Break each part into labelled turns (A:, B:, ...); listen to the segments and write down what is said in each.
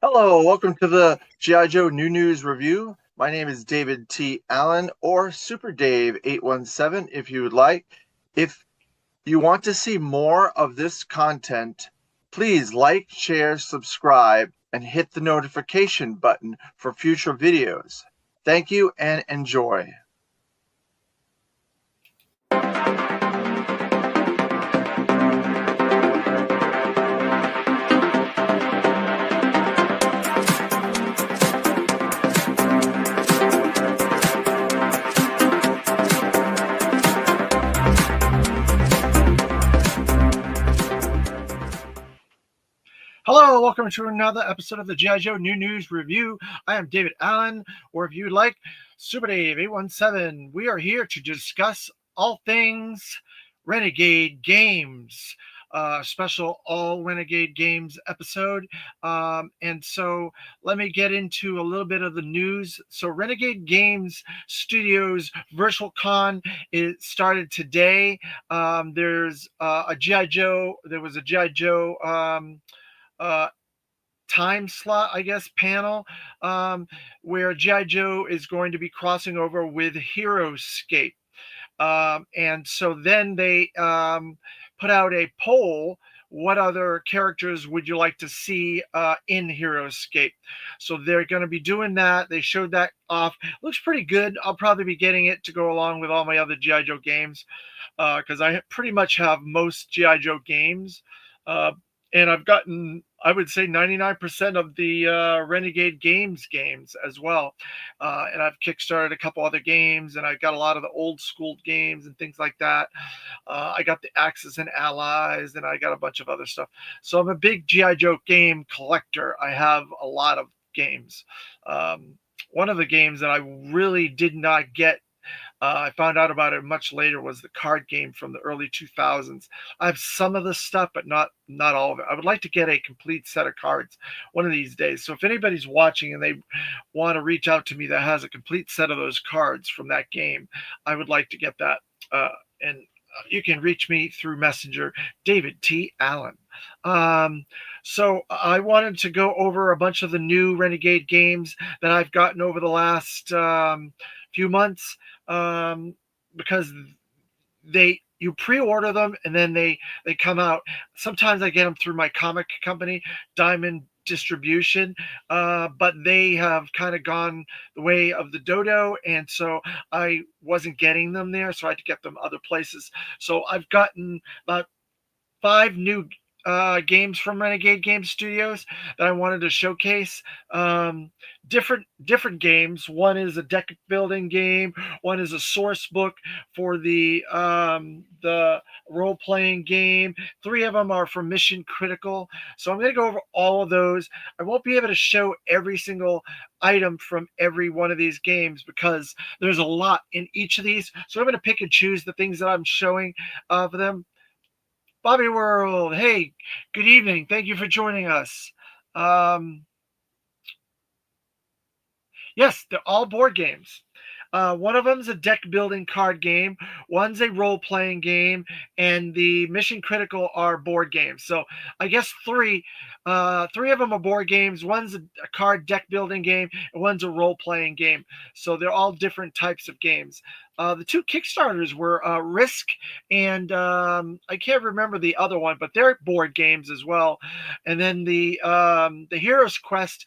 A: Hello, welcome to the G.I. Joe New News Review. My name is David T. Allen, or Super Dave 817 if you would like. If you want to see more of this content, please like, share, subscribe, and hit the notification button for future videos. Thank you and enjoy.
B: Hello, welcome to another episode of the G.I. Joe New News Review. I am David Allen, or if you'd like, Super Dave 817. We are here to discuss all things Renegade Games, special all Renegade Games episode. And so let me get into a little bit of the news. So Renegade Games Studios Virtual Con started today. There's a G.I. Joe. There was a G.I. Joe. Uh, Time slot, I guess, panel where G.I. Joe is going to be crossing over with Heroescape. And so then they put out a poll. What other characters would you like to see in Heroescape? So they're going to be doing that. They showed that off. Looks pretty good. I'll probably be getting it to go along with all my other G.I. Joe games because I pretty much have most G.I. Joe games. And I've gotten, I would say, 99% of the Renegade games as well. And I've kickstarted a couple other games, and I've got a lot of the old school games and things like that. I got the Axis and Allies, and I got a bunch of other stuff. So I'm a big G.I. Joe game collector. I have a lot of games. One of the games that I really did not get, I found out about it much later, was the card game from the early 2000s. I have some of the stuff, but not all of it. I would like to get a complete set of cards one of these days. So if anybody's watching and they want to reach out to me that has a complete set of those cards from that game, I would like to get that. And you can reach me through Messenger, David T. Allen. So I wanted to go over a bunch of the new Renegade games that I've gotten over the last few months, because you pre-order them and then they come out. Sometimes I get them through my comic company, Diamond Distribution, but they have kind of gone the way of the dodo, and so I wasn't getting them there, so I had to get them other places. So I've gotten about 5 new games from Renegade Game Studios that I wanted to showcase. Different games. One is a deck building game. One is a source book for the role playing game. 3 of them are for Mission Critical. So I'm going to go over all of those. I won't be able to show every single item from every one of these games because there's a lot in each of these. So I'm going to pick and choose the things that I'm showing for them. Bobby World, hey, good evening. Thank you for joining us. Yes, they're all board games. One of them is a deck building card game. One's a role playing game, and the Mission Critical are board games. So I guess three of them are board games. One's a card deck building game, and one's a role playing game. So they're all different types of games. The 2 Kickstarters were Risk and I can't remember the other one, but they're board games as well. And then the Hero's Quest,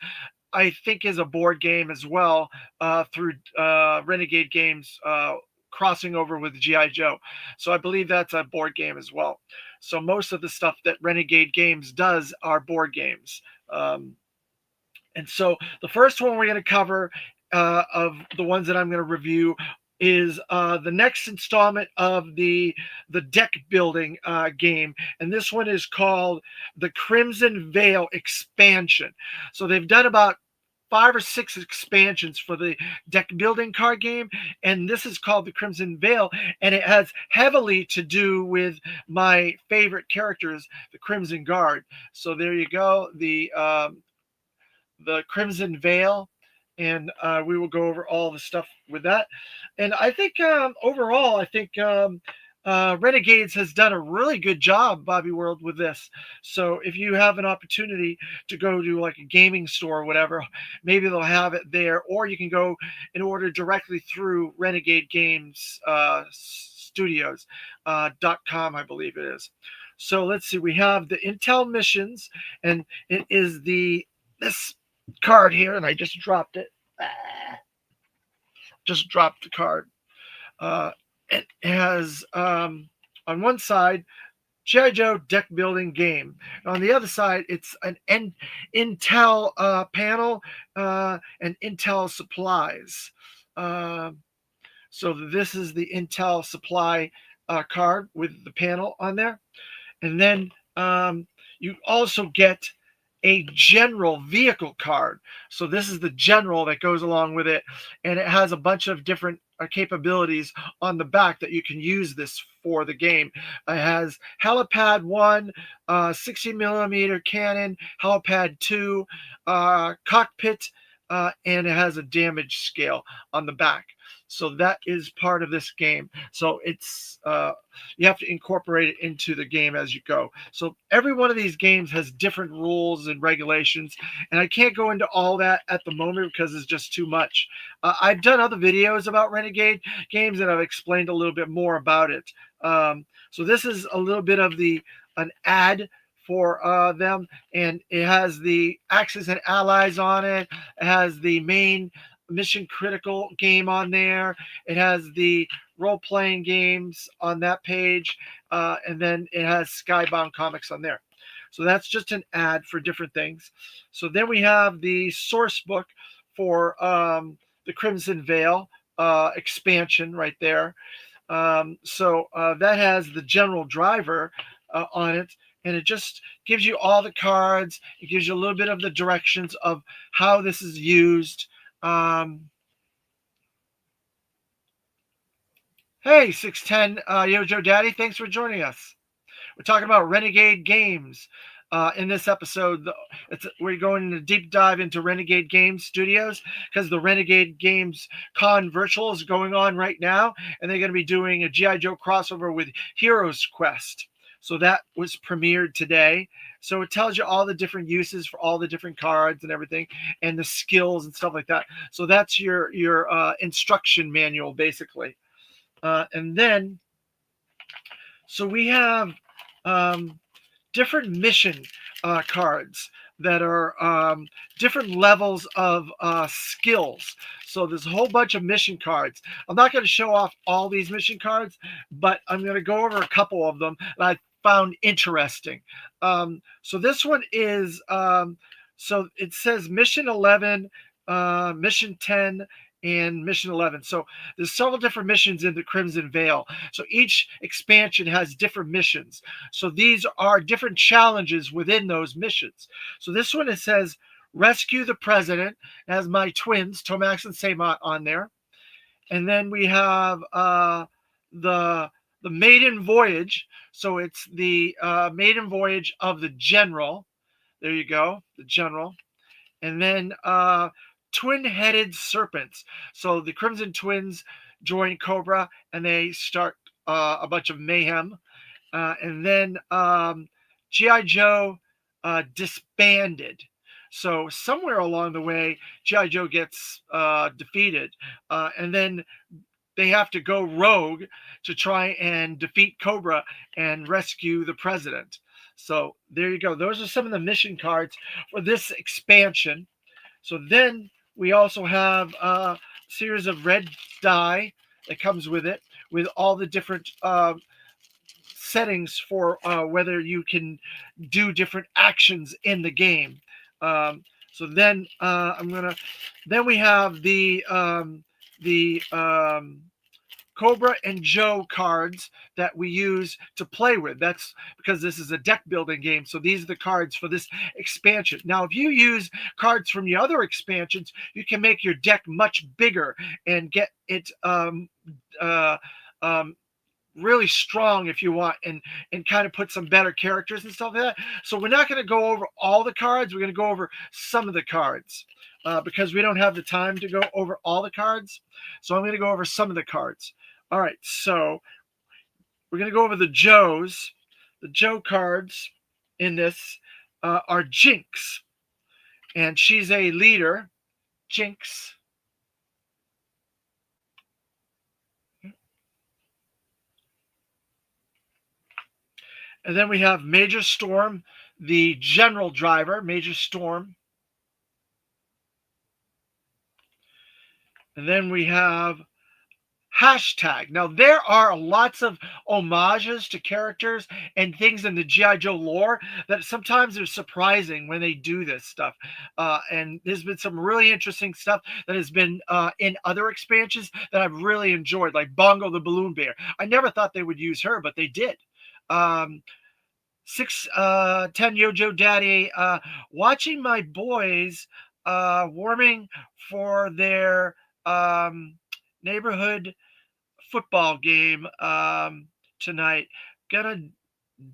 B: I think, is a board game as well, through Renegade Games crossing over with G.I. Joe. So I believe that's a board game as well. So most of the stuff that Renegade Games does are board games. And so the first one we're going to cover, of the ones that I'm going to review, is the next installment of the deck building game, and this one is called the Crimson Veil expansion. So they've done about 5 or 6 expansions for the deck building card game, and this is called the Crimson Veil, and it has heavily to do with my favorite characters, the Crimson Guard. So there you go, the Crimson Veil, and we will go over all the stuff with that. And I think overall, I think Renegades has done a really good job, Bobby World, with this. So if you have an opportunity to go to like a gaming store or whatever, maybe they'll have it there, or you can go and order directly through Renegade Games Studios .com, I believe it is. So let's see, we have the Intel missions, and it is this card here, and I just dropped it. Just dropped the card. Uh, it has on one side G.I. Joe deck building game. On the other side, it's an Intel panel and Intel supplies. Uh, so this is the Intel supply card with the panel on there. And then you also get a general vehicle card. So this is the general that goes along with it, and it has a bunch of different capabilities on the back that you can use this for the game. It has helipad 1, 60 millimeter cannon, helipad 2, cockpit, and it has a damage scale on the back. So that is part of this game. So it's you have to incorporate it into the game as you go. So every one of these games has different rules and regulations, and I can't go into all that at the moment because it's just too much. I've done other videos about Renegade games, and I've explained a little bit more about it. So this is a little bit of an ad for them, and it has the Axis and Allies on it. It has the main mission critical game on there. It has the role playing games on that page, and then it has Skybound comics on there. So that's just an ad for different things. So then we have the source book for the Crimson Veil expansion right there. So that has the general driver on it, and it just gives you all the cards. It gives you a little bit of the directions of how this is used. Hey, 610 Yojo Daddy, thanks for joining us. We're talking about Renegade Games in this episode. We're going to deep dive into Renegade Games Studios because the Renegade Games Con Virtual is going on right now, and they're going to be doing a G.I. Joe crossover with Heroes Quest. So that was premiered today. So it tells you all the different uses for all the different cards and everything, and the skills and stuff like that. So that's your instruction manual, basically. And then, so we have different mission cards that are different levels of skills. So there's a whole bunch of mission cards. I'm not going to show off all these mission cards, but I'm going to go over a couple of them that I found interesting. So this one is, so it says Mission 11, Mission 10, and Mission 11. So there's several different missions in the Crimson Veil. So each expansion has different missions. So these are different challenges within those missions. So this one, it says rescue the president. It has my twins, Tomax and Samot, on there. And then we have the maiden voyage. So it's the maiden voyage of the general. There you go, the general. And then twin-headed serpents. So the Crimson Twins join Cobra, and they start a bunch of mayhem. And then G.I. Joe disbanded. So somewhere along the way, G.I. Joe gets defeated. And then they have to go rogue to try and defeat Cobra and rescue the president. So there you go. Those are some of the mission cards for this expansion. So then we also have a series of red die that comes with it, with all the different settings for whether you can do different actions in the game. So then then we have the Cobra and Joe cards that we use to play with. That's because this is a deck building game. So these are the cards for this expansion. Now, if you use cards from the other expansions, you can make your deck much bigger and get it really strong if you want, and kind of put some better characters and stuff like that. So we're not going to go over all the cards. We're going to go over some of the cards because we don't have the time to go over all the cards. So I'm going to go over some of the cards. All right, so we're going to go over the Joes. The Joe cards in this are Jinx, and she's a leader. Jinx. And then we have Major Storm, the general driver, Major Storm. And then we have Hashtag. Now, there are lots of homages to characters and things in the G.I. Joe lore that sometimes are surprising when they do this stuff. And there's been some really interesting stuff that has been in other expansions that I've really enjoyed, like Bongo the Balloon Bear. I never thought they would use her, but they did. 610 Yojo Daddy, watching my boys warming for their neighborhood football game tonight. Gonna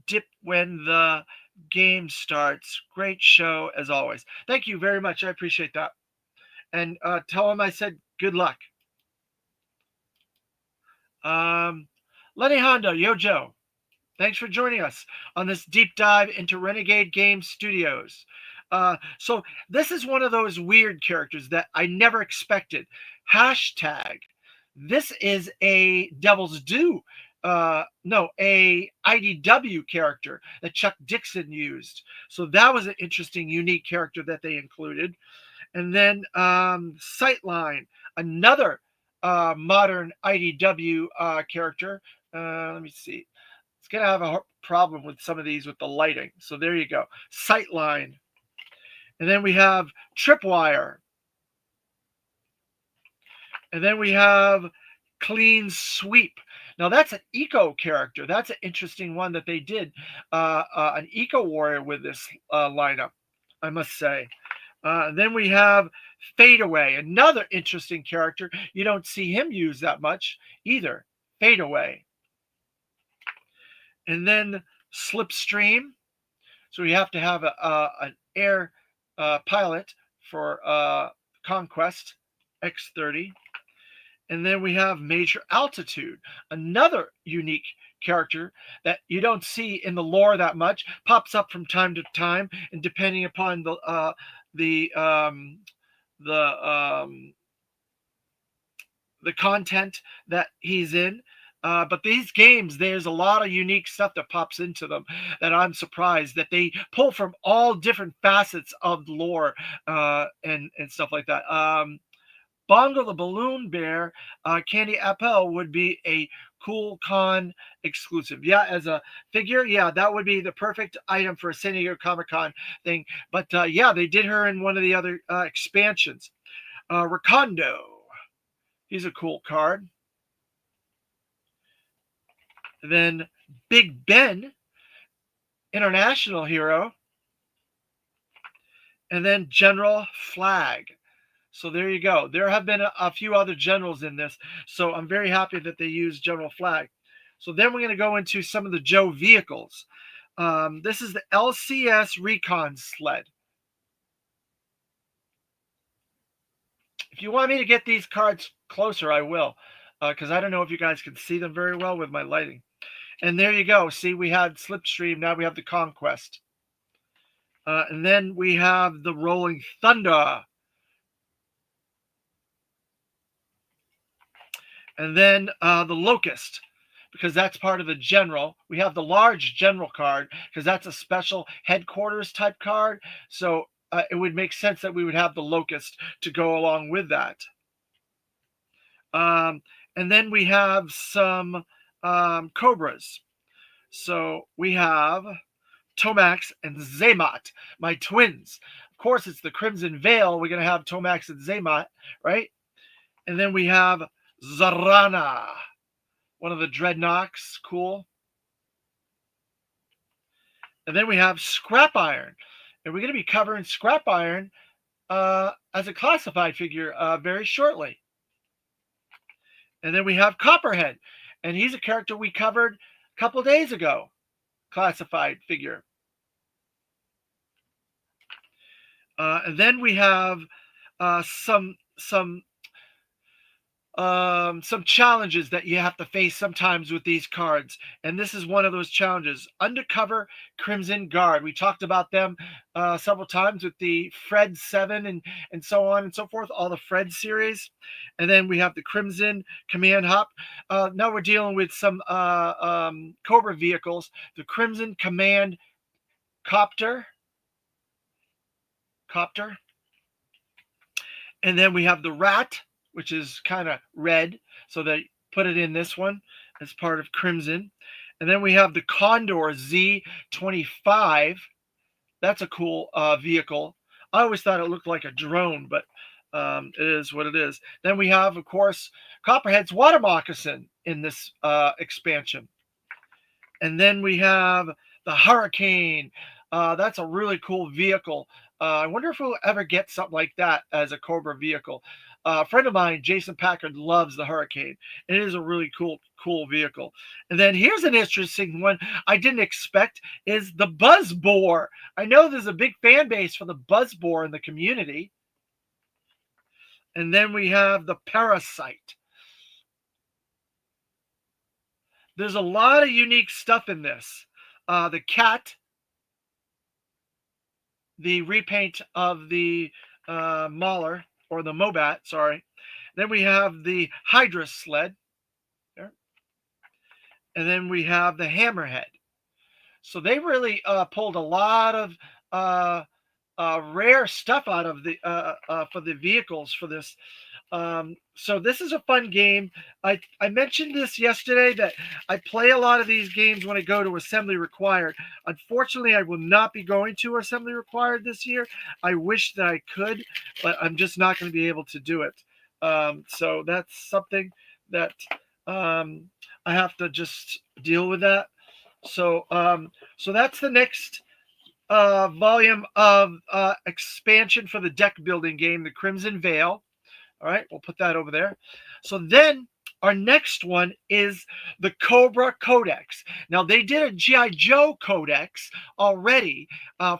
B: dip when the game starts. Great show as always. Thank you very much. I appreciate that. And tell him I said good luck. Lenny Hondo, Yo Joe. Thanks for joining us on this deep dive into Renegade Game Studios. So this is one of those weird characters that I never expected. Hashtag. This is a Devil's Due. No, a IDW character that Chuck Dixon used. So that was an interesting, unique character that they included. And then Sightline, another modern IDW character. Let me see. It's going to have a problem with some of these with the lighting. So there you go. Sightline. And then we have Tripwire. And then we have Clean Sweep. Now that's an eco character. That's an interesting one that they did. An eco warrior with this lineup, I must say. Then we have Fadeaway, another interesting character. You don't see him used that much either. Fadeaway. And then Slipstream. So we have to have an air pilot for Conquest X30. And then we have Major Altitude, another unique character that you don't see in the lore that much, pops up from time to time, and depending upon the content that he's in. But these games, there's a lot of unique stuff that pops into them that I'm surprised that they pull from all different facets of lore and stuff like that. Bongo the Balloon Bear, Candy Appel would be a Cool Con exclusive. Yeah, as a figure, yeah, that would be the perfect item for a San Diego Comic-Con thing. But yeah, they did her in one of the other expansions. Recondo, he's a cool card. And then Big Ben, international hero. And then General Flag. So there you go. There have been a few other generals in this. So I'm very happy that they used General Flag. So then we're going to go into some of the Joe vehicles. This is the LCS Recon sled. If you want me to get these cards closer, I will. Because I don't know if you guys can see them very well with my lighting. And there you go. See, we had Slipstream. Now we have the Conquest. And then we have the Rolling Thunder. And then the Locust, because that's part of the general. We have the large general card, because that's a special headquarters type card. So it would make sense that we would have the Locust to go along with that. And then we have some Cobras. So we have Tomax and Zaymot, my twins. Of course, it's the Crimson Veil. We're going to have Tomax and Zaymot, right? And then we have Zarana, one of the Dreadnoks. Cool. And then we have Scrap Iron. And we're going to be covering Scrap Iron as a classified figure very shortly. And then we have Copperhead. And he's a character we covered a couple days ago. Classified figure. And then we have some some challenges that you have to face sometimes with these cards, and this is one of those challenges. Undercover Crimson Guard. We talked about them several times with the Fred 7 and so on and so forth, all the Fred series. And then we have the Crimson Command Hop. Now we're dealing with some Cobra vehicles. The Crimson Command Copter. And then we have the Rat, which is kind of red, so they put it in this one as part of Crimson. And then we have the Condor Z25. That's a cool vehicle. I always thought it looked like a drone, but it is what it is. Then we have, of course, Copperhead's Water Moccasin in this expansion. And then we have the Hurricane. That's a really cool vehicle. I wonder if we'll ever get something like that as a Cobra vehicle. A friend of mine, Jason Packard, loves the Hurricane. It is a really cool vehicle. And then here's an interesting one I didn't expect is the Buzzbore. I know there's a big fan base for the Buzzbore in the community. And then we have the Parasite. There's a lot of unique stuff in this. The Cat, the repaint of the Mauler, or the Mobat, sorry. Then we have the Hydra Sled. There. And then we have the Hammerhead. So they really pulled a lot of rare stuff out of the for the vehicles for this. So this is a fun game. I mentioned this yesterday that I play a lot of these games when I go to Assembly Required. Unfortunately, I will not be going to Assembly Required this year. I wish that I could, but I'm just not going to be able to do it. So that's something that I have to just deal with that. So so that's the next volume of expansion for the deck building game, the Crimson Veil. All right, we'll put that over there. So then our next one is the Cobra Codex. Now, they did a G.I. Joe Codex already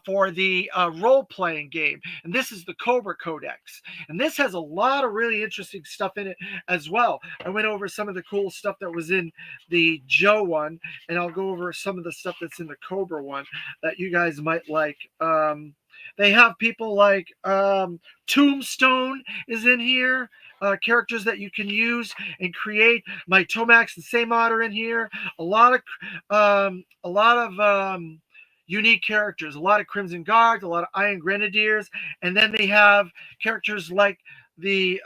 B: for the role-playing game, and this is the Cobra Codex. And this has a lot of really interesting stuff in it as well. I went over some of the cool stuff that was in the Joe one, and I'll go over some of the stuff that's in the Cobra one that you guys might like. They have people like Tombstone is in here, characters that you can use and create. My Tomax and Saymod are in here. A lot of unique characters, a lot of Crimson Guards, a lot of Iron Grenadiers, and then they have characters like the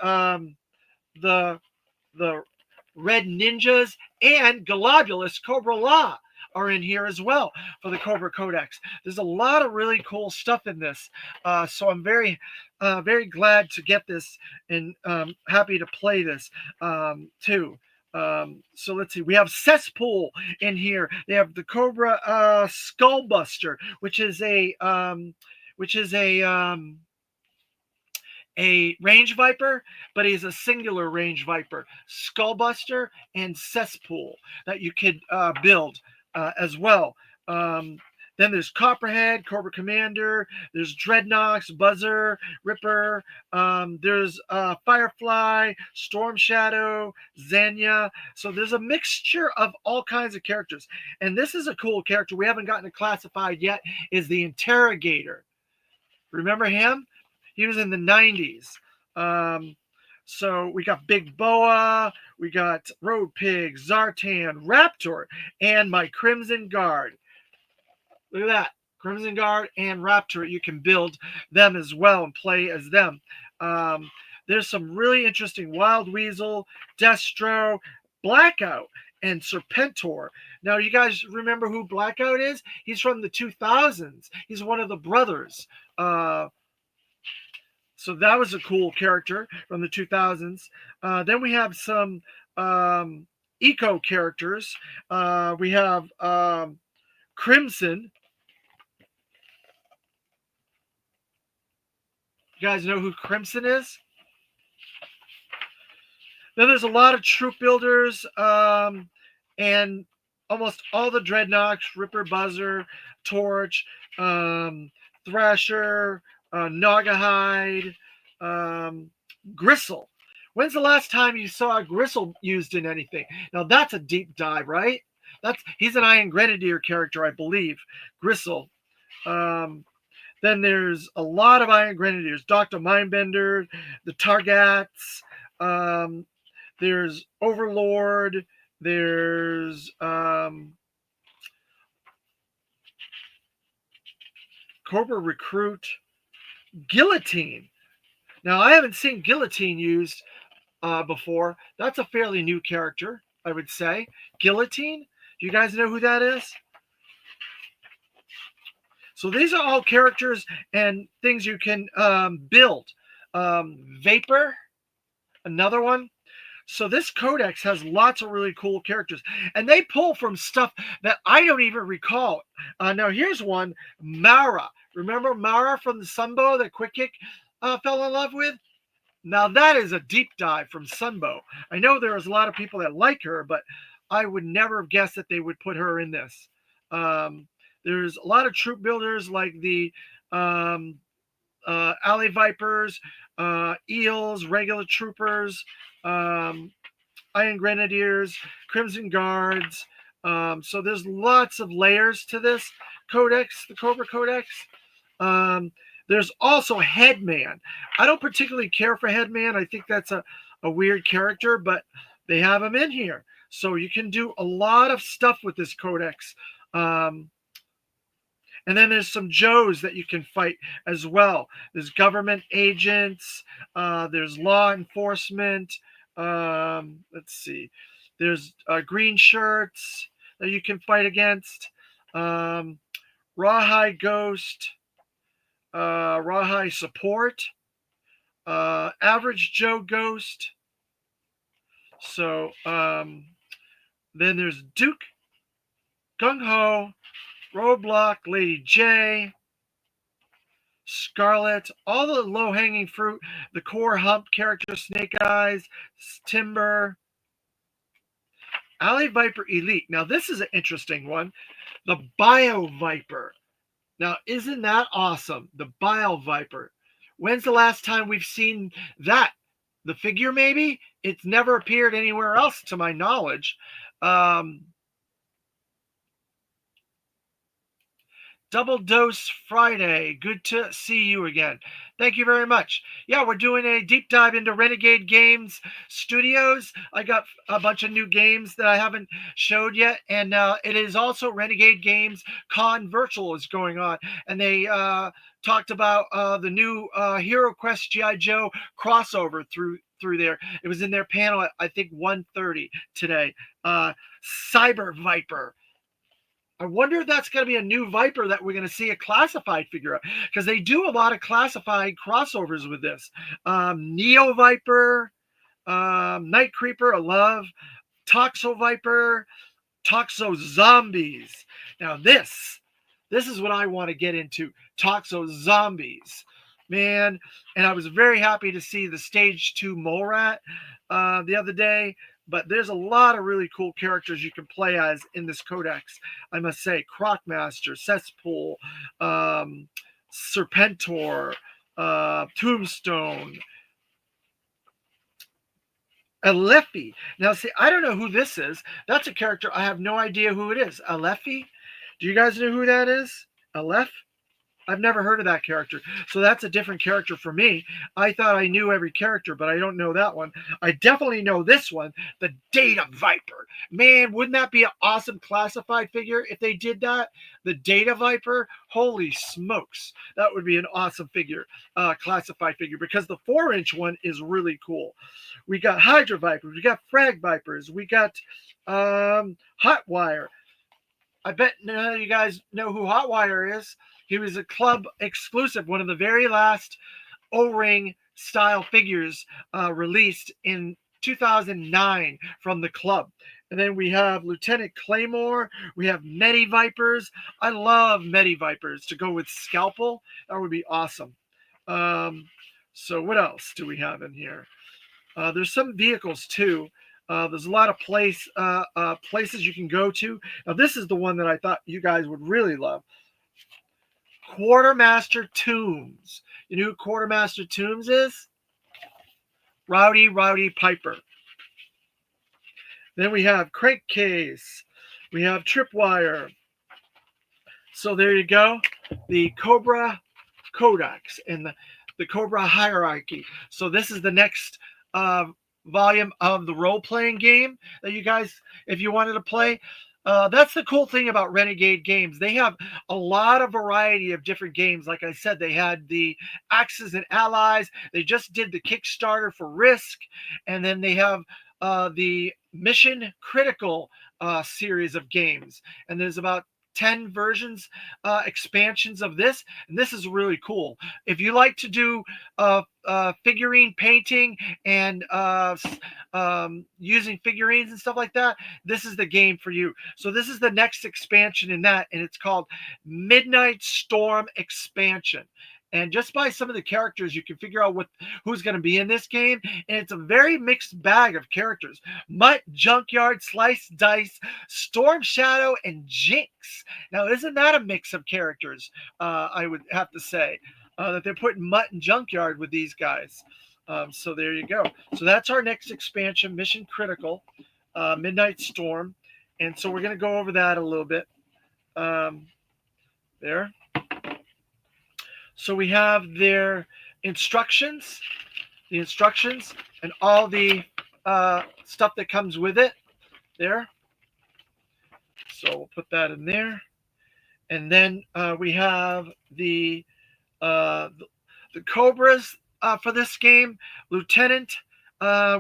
B: Red Ninjas and Globulus Cobra Law are in here as well for the Cobra Codex. There's a lot of really cool stuff in this. So I'm very glad to get this and happy to play this too. So let's see. We have Cesspool in here. They have the Cobra Skullbuster, which is a range viper, but he's a singular range viper. Skullbuster and Cesspool that you could build as well. Then there's Copperhead, Cobra Commander. There's Dreadnoks, Buzzer, Ripper. There's Firefly, Storm Shadow, Xenia. So there's a mixture of all kinds of characters. And this is a cool character we haven't gotten it classified yet, is the Interrogator. Remember him? He was in the 90s. So we got Big Boa, we got Road Pig, Zartan, Raptor, and my Crimson Guard. Look at that. Crimson Guard and Raptor. You can build them as well and play as them. There's some really interesting Wild Weasel, Destro, Blackout, and Serpentor. Now, you guys remember who Blackout is? He's from the 2000s. He's one of the brothers. So that was a cool character from the 2000s. Then we have some eco characters. We have Crimson. You guys know who Crimson is? Then there's a lot of troop builders and almost all the Dreadnoks, Ripper, Buzzer, Torch, Thrasher, Nagahide, Gristle, When's the last time you saw a Gristle used in anything? Now that's a deep dive, right? He's an Iron Grenadier character, I believe. Gristle. Um, then there's a lot of Iron Grenadiers. Dr. Mindbender, the Targats. Um, there's Overlord. There's Cobra Recruit. Guillotine. Now I haven't seen Guillotine used before. That's a fairly new character, I would say. Guillotine. Do you guys know who that is? So these are all characters and things you can build. Vapor, another one. So this codex has lots of really cool characters, and they pull from stuff that I don't even recall. Now here's one, Mara. Remember Mara from the Sunbow that Quick Kick fell in love with? Now that is a deep dive from Sunbow. I know there's a lot of people that like her, but I would never have guessed that they would put her in this. There's a lot of troop builders like the Alley Vipers, Eels, regular troopers, Iron Grenadiers, Crimson Guards. So there's lots of layers to this codex, the Cobra Codex. There's also Headman. I don't particularly care for Headman. I think that's a weird character, but they have him in here. So you can do a lot of stuff with this codex. And then there's some Joes that you can fight as well. There's government agents. There's law enforcement. Let's see. There's green shirts that you can fight against. Rawhide Ghost. Rawhide Support. Average Joe Ghost. So then there's Duke. Gung Ho. Roadblock, Lady J, Scarlet, all the low-hanging fruit, the core hump character, Snake Eyes, Timber, Alley Viper Elite. Now, this is an interesting one. The Bio Viper. Now, isn't that awesome? The Bio Viper. When's the last time we've seen that? The figure, maybe? It's never appeared anywhere else, to my knowledge. Double Dose Friday. Good to see you again. Thank you very much. Yeah, we're doing a deep dive into Renegade Games Studios. I got a bunch of new games that I haven't showed yet. And it is also Renegade Games Con Virtual is going on. And they talked about the new Hero Quest G.I. Joe crossover through there. It was in their panel at, I think, 1:30 today. Cyber Viper. I wonder if that's going to be a new Viper that we're going to see a classified figure of, because they do a lot of classified crossovers with this. Neo Viper, Night Creeper, I love. Toxo Viper, Toxo Zombies. Now this is what I want to get into. Toxo Zombies. Man, and I was very happy to see the Stage 2 Mole Rat the other day. But there's a lot of really cool characters you can play as in this codex. I must say, Crocmaster, Cesspool, Serpentor, Tombstone, Alephi. Now, see, I don't know who this is. That's a character I have no idea who it is. Alephi? Do you guys know who that is? Aleph? I've never heard of that character. So that's a different character for me. I thought I knew every character, but I don't know that one. I definitely know this one, the Data Viper. Man, wouldn't that be an awesome classified figure if they did that? The Data Viper? Holy smokes. That would be an awesome figure, classified figure, because the 4-inch one is really cool. We got Hydra Vipers. We got Frag Vipers. We got Hotwire. I bet none of you guys know who Hotwire is. He was a club exclusive, one of the very last O-ring style figures released in 2009 from the club. And then we have Lieutenant Claymore. We have Medi Vipers. I love Medi Vipers to go with Scalpel. That would be awesome. So what else do we have in here? There's some vehicles too. There's a lot of places you can go to. Now this is the one that I thought you guys would really love. Quartermaster Toombs. You know who Quartermaster Toombs is? Rowdy Piper. Then we have Crankcase. We have Tripwire. So there you go. The Cobra Codex and the Cobra Hierarchy. So this is the next uh, volume of the role-playing game that you guys, if you wanted to play. That's the cool thing about Renegade games. They have a lot of variety of different games. Like I said, they had the Axis and Allies. They just did the Kickstarter for Risk. And then they have the Mission Critical series of games. And there's about 10 versions, expansions of this, and this is really cool. If you like to do figurine painting and using figurines and stuff like that, this is the game for you. So this is the next expansion in that, and it's called Midnight Storm Expansion. And just by some of the characters, you can figure out who's going to be in this game. And it's a very mixed bag of characters. Mutt, Junkyard, Slice, Dice, Storm Shadow, and Jinx. Now, isn't that a mix of characters, I would have to say, that they're putting Mutt and Junkyard with these guys. So there you go. So that's our next expansion, Mission Critical, Midnight Storm. And so we're going to go over that a little bit. There. So we have their instructions, and all the stuff that comes with it there. So we'll put that in there. And then we have the Cobras for this game. Lieutenant,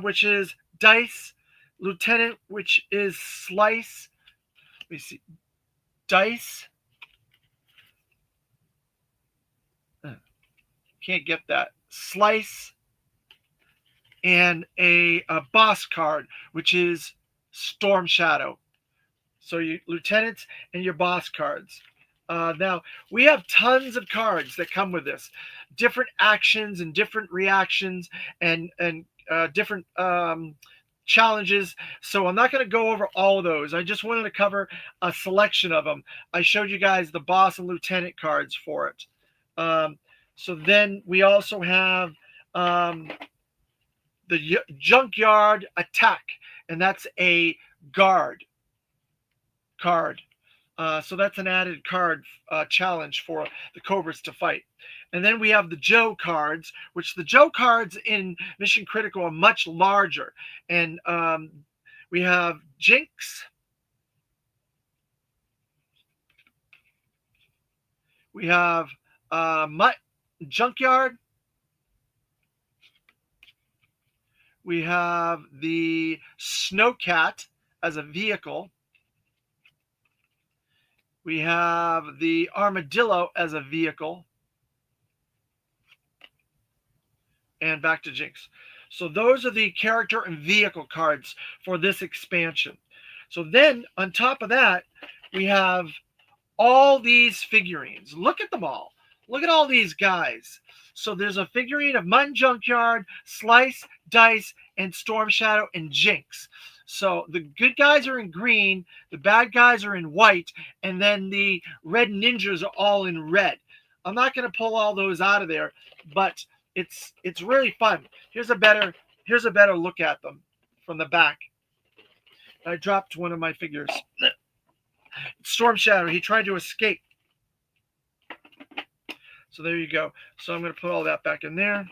B: which is Dice. Lieutenant, which is Slice. Let me see. Dice. Can't get that. Slice. And a boss card, which is Storm Shadow. So you lieutenants and your boss cards. Now, we have tons of cards that come with this. Different actions and different reactions and different challenges. So I'm not going to go over all of those. I just wanted to cover a selection of them. I showed you guys the boss and lieutenant cards for it. So then we also have the Junkyard Attack, and that's a guard card. So that's an added card challenge for the Cobras to fight. And then we have the Joe cards, which the Joe cards in Mission Critical are much larger. And we have Jinx. We have Mutt, Junkyard. We have the Snowcat as a vehicle. We have the Armadillo as a vehicle. And back to Jinx. So those are the character and vehicle cards for this expansion. So then on top of that, we have all these figurines. Look at them all. Look at all these guys. So there's a figurine of Mutt Junkyard, Slice, Dice, and Storm Shadow, and Jinx. So the good guys are in green, the bad guys are in white, and then the red ninjas are all in red. I'm not going to pull all those out of there, but it's really fun. Here's a better look at them from the back. I dropped one of my figures. Storm Shadow, he tried to escape. So there you go. So I'm going to put all that back in there.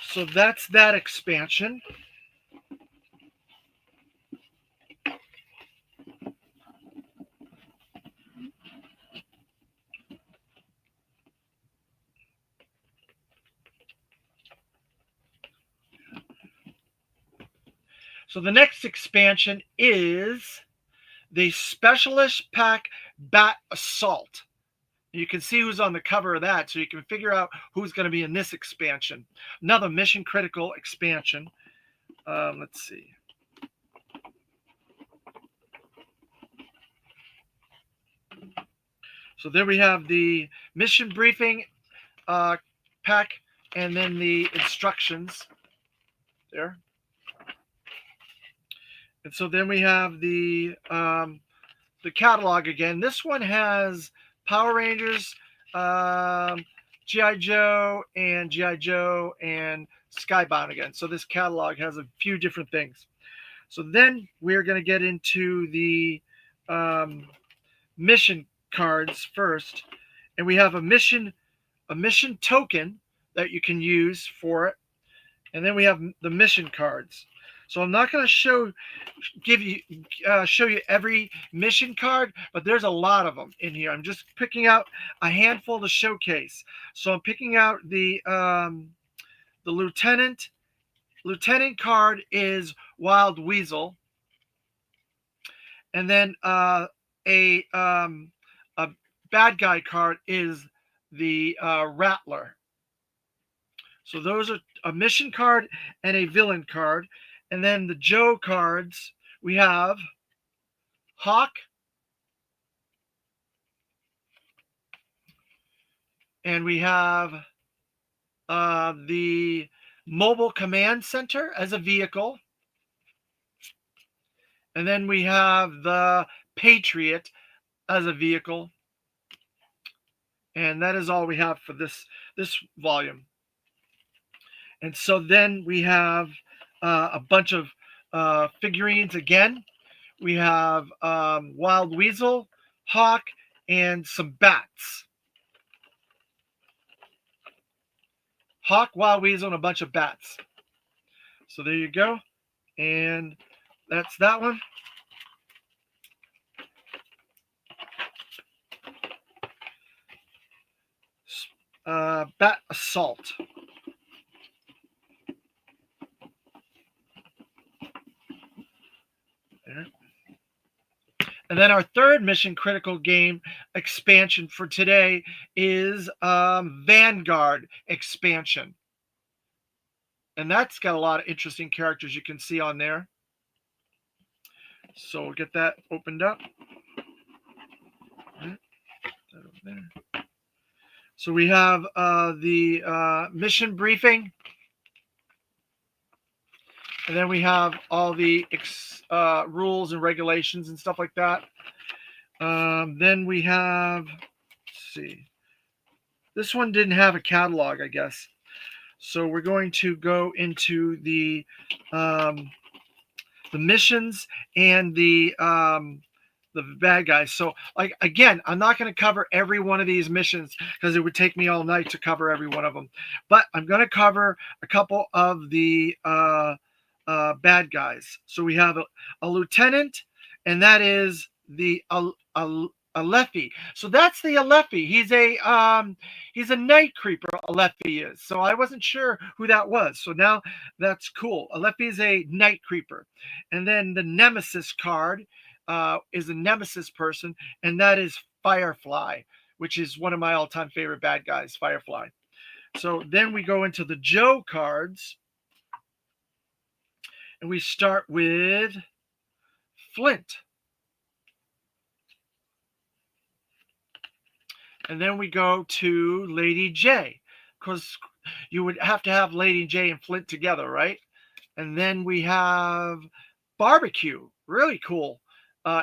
B: So that's that expansion. So the next expansion is the Specialist Pack Bat Assault. You can see who's on the cover of that, so you can figure out who's going to be in this expansion. Another Mission Critical expansion. Let's see. So there we have the mission briefing pack, and then the instructions there. And so then we have the catalog again. This one has Power Rangers, G.I. Joe and G.I. Joe and Skybound again. So this catalog has a few different things. So then we're going to get into the mission cards first, and we have a mission token that you can use for it, and then we have the mission cards. So I'm not going to show you every mission card, but there's a lot of them in here. I'm just picking out a handful to showcase. So I'm picking out the lieutenant. Lieutenant card is Wild Weasel, and then a bad guy card is the Rattler. So those are a mission card and a villain card. And then the Joe cards, we have Hawk, and we have the Mobile Command Center as a vehicle. And then we have the Patriot as a vehicle. And that is all we have for this volume. And so then we have a bunch of figurines again. We have Wild Weasel, Hawk, and some bats. Hawk, Wild Weasel, and a bunch of bats. So there you go. And that's that one. Bat Assault. There. And then our third mission critical game expansion for today is Vanguard expansion. And that's got a lot of interesting characters you can see on there. So we'll get that opened up. So we have the mission briefing. And then we have all the rules and regulations and stuff like that. Then we have, let's see. This one didn't have a catalog, I guess. So we're going to go into the missions and the bad guys. So, like, again, I'm not going to cover every one of these missions because it would take me all night to cover every one of them. But I'm going to cover a couple of the bad guys. So we have a lieutenant, and that is the Alephi. So that's the Alephi. He's a night creeper. Alephi is. So I wasn't sure who that was. So now that's cool. Alephi is a night creeper, and then the Nemesis card is a Nemesis person, and that is Firefly, which is one of my all-time favorite bad guys, Firefly. So then we go into the Joe cards. And we start with Flint. And then we go to Lady J, because you would have to have Lady J and Flint together, right? And then we have Barbecue. Really cool,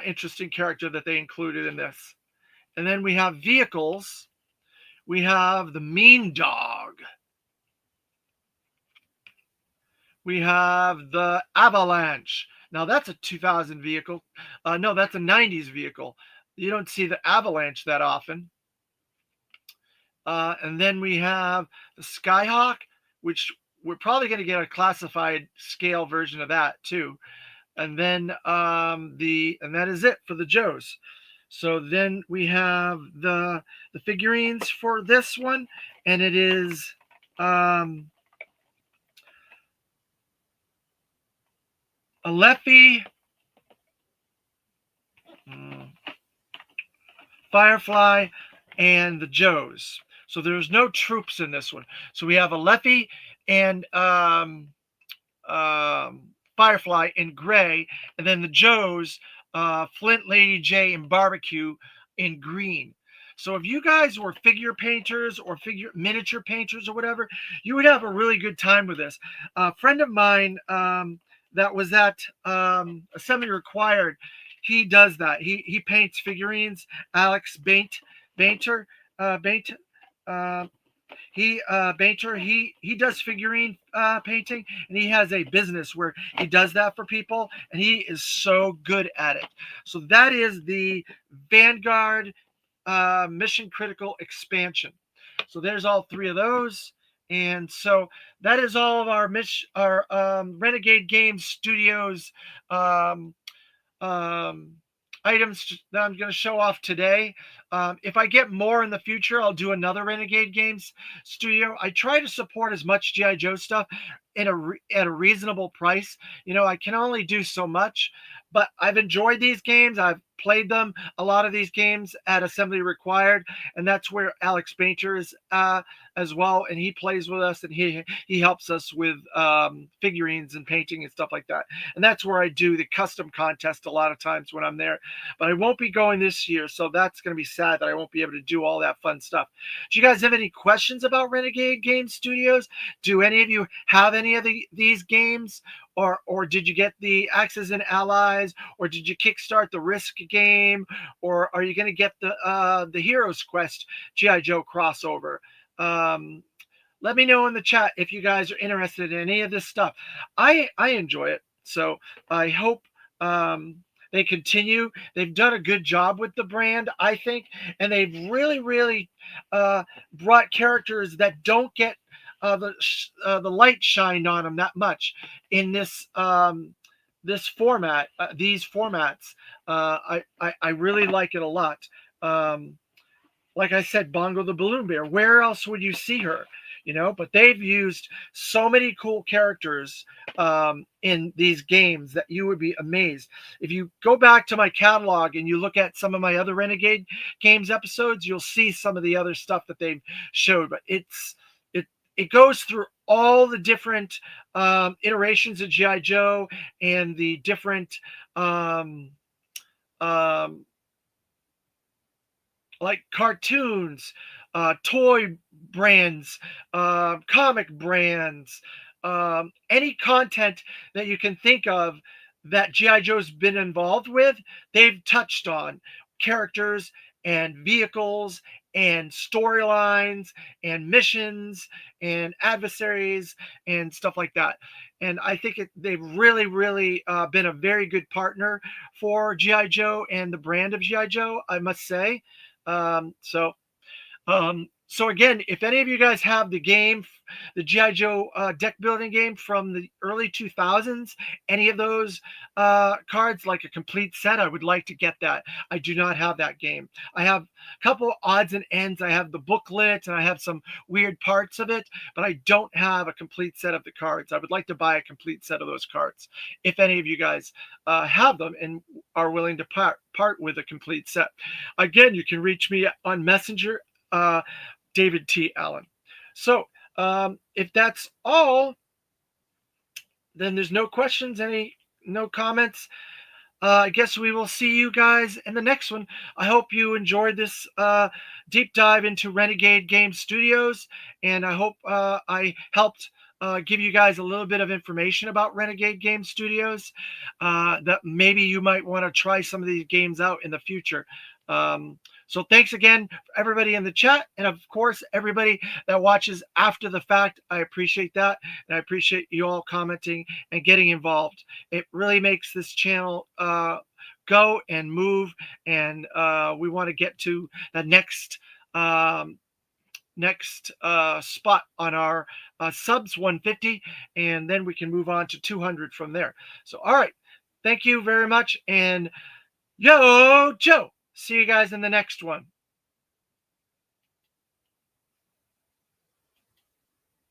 B: interesting character that they included in this. And then we have vehicles. We have the Mean Dog. We have the Avalanche. Now that's a 2000 vehicle. No, that's a 90s vehicle. You don't see the Avalanche that often. And then we have the Skyhawk, which we're probably going to get a classified scale version of that too. And then and that is it for the Joes. So then we have the figurines for this one, and it is Alephi, Firefly, and the Joes. So there's no troops in this one. So we have Alephi and Firefly in gray, and then the Joes, Flint, Lady J, and Barbecue in green. So if you guys were figure painters or miniature painters or whatever, you would have a really good time with this. A friend of mine that was at Assembly Required, he does that. He paints figurines. Alex Bainter. Bait. Uh, Bainter, he does figurine painting, and he has a business where he does that for people, and he is so good at it. So that is the Vanguard Mission Critical expansion. So there's all three of those. And so that is all of our Renegade Games Studios um, um, items that I'm going to show off today. If I get more in the future, I'll do another Renegade Games studio. I try to support as much GI Joe stuff at a reasonable price. You know, I can only do so much, but I've enjoyed these games. I've played them, a lot of these games at Assembly Required, and that's where Alex Painter is as well, and he plays with us, and he helps us with figurines and painting and stuff like that. And that's where I do the custom contest a lot of times when I'm there. But I won't be going this year, so that's going to be sad that I won't be able to do all that fun stuff. Do you guys have any questions about Renegade Game Studios? Do any of you have any of these games? Or did you get the Axis and Allies? Or did you kickstart the Risk game? Or are you going to get the Heroes Quest G.I. Joe crossover? Let me know in the chat if you guys are interested in any of this stuff. I enjoy it, so I hope they continue. They've done a good job with the brand, I think, and they've really brought characters that don't get the light shined on them that much in this format, these formats. I really like it a lot. Like I said, Bongo the Balloon Bear. Where else would you see her? You know, but they've used so many cool characters in these games that you would be amazed. If you go back to my catalog and you look at some of my other Renegade Games episodes, you'll see some of the other stuff that they've showed. But it goes through all the different iterations of G.I. Joe and the different um, like cartoons, toy brands, comic brands, any content that you can think of that G.I. Joe's been involved with, they've touched on characters and vehicles and storylines and missions and adversaries and stuff like that. And I think they've really been a very good partner for G.I. Joe and the brand of G.I. Joe, I must say. So again, if any of you guys have the game, the G.I. Joe deck building game from the early 2000s, any of those cards, like a complete set, I would like to get that. I do not have that game. I have a couple odds and ends. I have the booklet and I have some weird parts of it, but I don't have a complete set of the cards. I would like to buy a complete set of those cards. If any of you guys have them and are willing to part with a complete set. Again, you can reach me on Messenger, David T. Allen. So if that's all, then there's no questions, no comments. I guess we will see you guys in the next one. I hope you enjoyed this deep dive into Renegade Game Studios, and I hope I helped give you guys a little bit of information about Renegade Game Studios, that maybe you might want to try some of these games out in the future. So thanks again, everybody in the chat, and of course, everybody that watches after the fact. I appreciate that, and I appreciate you all commenting and getting involved. It really makes this channel go and move, and we want to get to the next spot on our subs 150, and then we can move on to 200 from there. So, all right, thank you very much, and yo, Joe. See you guys in the next one.